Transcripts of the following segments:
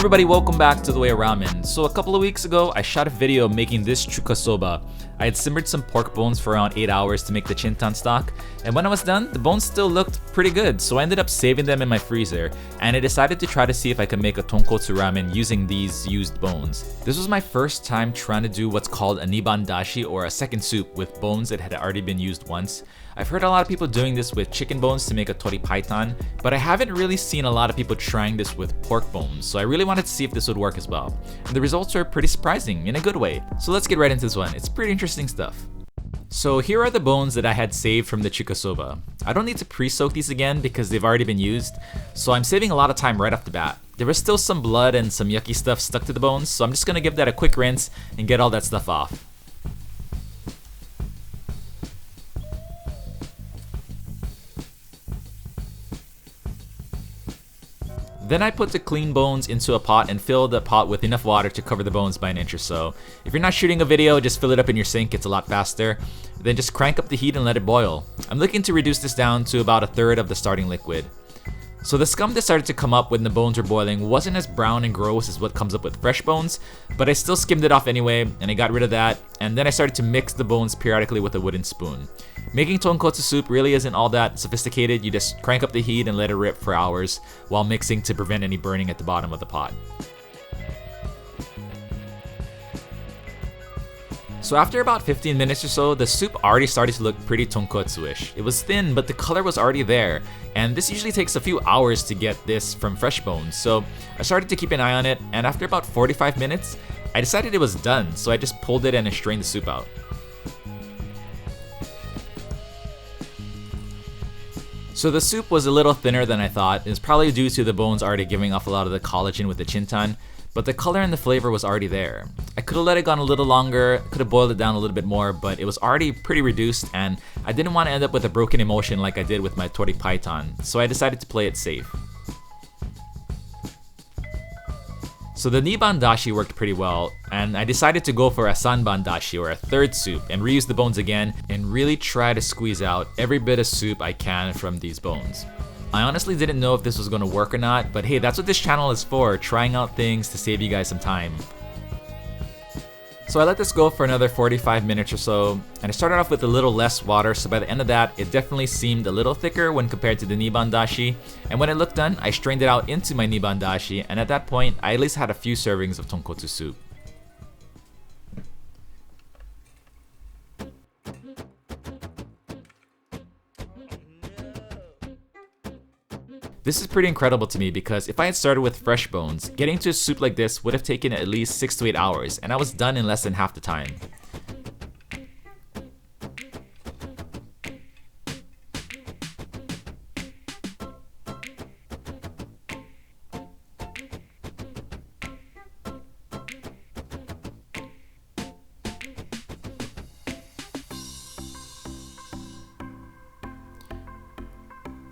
everybody, welcome back to The Way of Ramen. So a couple of weeks ago, I shot a video making this chuka soba. I had simmered some pork bones for around 8 hours to make the chintan stock, and when I was done, the bones still looked pretty good, so I ended up saving them in my freezer, and I decided to try to see if I could make a tonkotsu ramen using these used bones. This was my first time trying to do what's called a niban dashi, or a second soup with bones that had already been used once. I've heard a lot of people doing this with chicken bones to make a Tori Paitan, but I haven't really seen a lot of people trying this with pork bones, so I really wanted to see if this would work as well. And the results are pretty surprising, in a good way. So let's get right into this one. It's pretty interesting stuff. So here are the bones that I had saved from the chuka soba. I don't need to pre-soak these again because they've already been used, so I'm saving a lot of time right off the bat. There was still some blood and some yucky stuff stuck to the bones, so I'm just gonna give that a quick rinse and get all that stuff off. Then I put the clean bones into a pot and fill the pot with enough water to cover the bones by an inch or so. If you're not shooting a video, just fill it up in your sink, it's a lot faster. Then just crank up the heat and let it boil. I'm looking to reduce this down to about 1/3 of the starting liquid. So the scum that started to come up when the bones were boiling wasn't as brown and gross as what comes up with fresh bones, but I still skimmed it off anyway, and I got rid of that, and then I started to mix the bones periodically with a wooden spoon. Making tonkotsu soup really isn't all that sophisticated. You just crank up the heat and let it rip for hours while mixing to prevent any burning at the bottom of the pot. So after about 15 minutes or so, the soup already started to look pretty tonkotsu-ish. It was thin, but the color was already there, and this usually takes a few hours to get this from fresh bones. So I started to keep an eye on it, and after about 45 minutes, I decided it was done, so I just pulled it and I strained the soup out. So the soup was a little thinner than I thought. It's probably due to the bones already giving off a lot of the collagen with the chintan, but the color and the flavor was already there. I could have let it go on a little longer, could have boiled it down a little bit more, but it was already pretty reduced and I didn't want to end up with a broken emulsion like I did with my Tori Paitan, so I decided to play it safe. So the niban dashi worked pretty well, and I decided to go for a sanban dashi, or a third soup, and reuse the bones again and really try to squeeze out every bit of soup I can from these bones. I honestly didn't know if this was going to work or not, but hey, that's what this channel is for, trying out things to save you guys some time. So I let this go for another 45 minutes or so, and I started off with a little less water, so by the end of that, it definitely seemed a little thicker when compared to the niban dashi, and when it looked done, I strained it out into my niban dashi, and at that point, I at least had a few servings of tonkotsu soup. This is pretty incredible to me because if I had started with fresh bones, getting to a soup like this would have taken at least 6 to 8 hours, and I was done in less than half the time.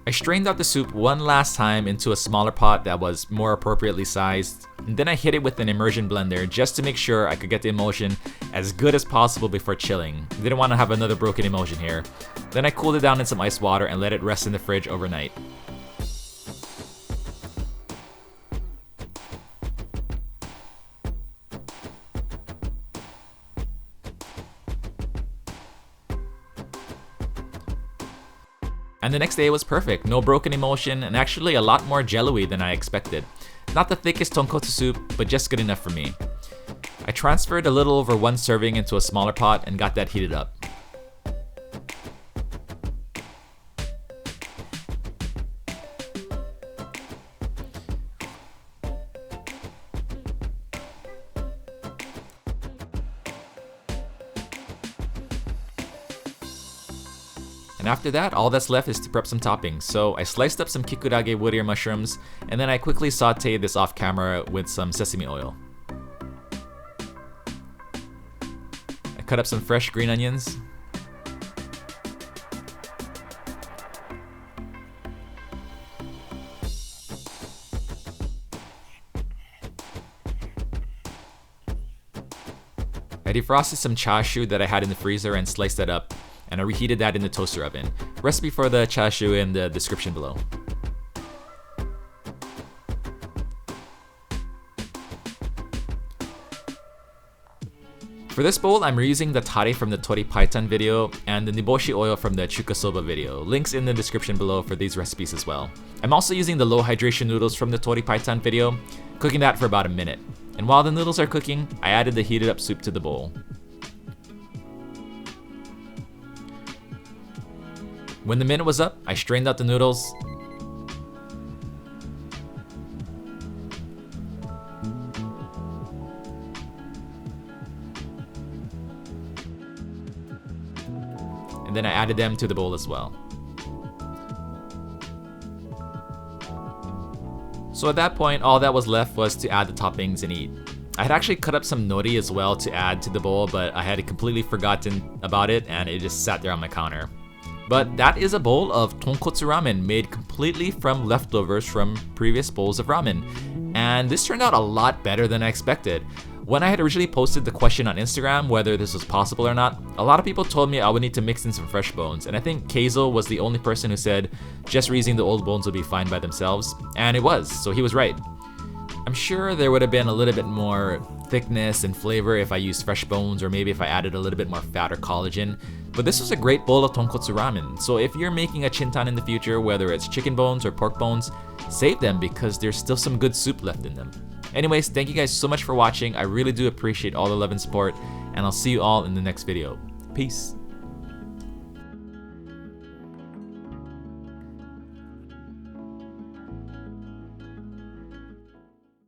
I strained out the soup one last time into a smaller pot that was more appropriately sized, and then I hit it with an immersion blender just to make sure I could get the emulsion as good as possible before chilling. Didn't want to have another broken emulsion here. Then I cooled it down in some ice water and let it rest in the fridge overnight. And the next day it was perfect, no broken emulsion, and actually a lot more jello-y than I expected. Not the thickest tonkotsu soup, but just good enough for me. I transferred a little over 1 serving into a smaller pot and got that heated up. And after that, all that's left is to prep some toppings. So I sliced up some kikurage wood ear mushrooms, and then I quickly sauteed this off camera with some sesame oil. I cut up some fresh green onions. I defrosted some chashu that I had in the freezer and sliced that up, and I reheated that in the toaster oven. Recipe for the chashu in the description below. For this bowl, I'm reusing the tare from the Tori Paitan video and the Niboshi Oil from the chuka soba video. Links in the description below for these recipes as well. I'm also using the low hydration noodles from the Tori Paitan video, cooking that for about a minute. And while the noodles are cooking, I added the heated up soup to the bowl. When the minute was up, I strained out the noodles. And then I added them to the bowl as well. So at that point, all that was left was to add the toppings and eat. I had actually cut up some nori as well to add to the bowl, but I had completely forgotten about it and it just sat there on my counter. But that is a bowl of tonkotsu ramen made completely from leftovers from previous bowls of ramen. And this turned out a lot better than I expected. When I had originally posted the question on Instagram whether this was possible or not, a lot of people told me I would need to mix in some fresh bones, and I think Keizo was the only person who said just reusing the old bones would be fine by themselves, and it was, so he was right. I'm sure there would have been a little bit more thickness and flavor if I used fresh bones, or maybe if I added a little bit more fat or collagen, but this was a great bowl of tonkotsu ramen, so if you're making a chintan in the future, whether it's chicken bones or pork bones, save them because there's still some good soup left in them. Anyways, thank you guys so much for watching. I really do appreciate all the love and support, and I'll see you all in the next video. Peace.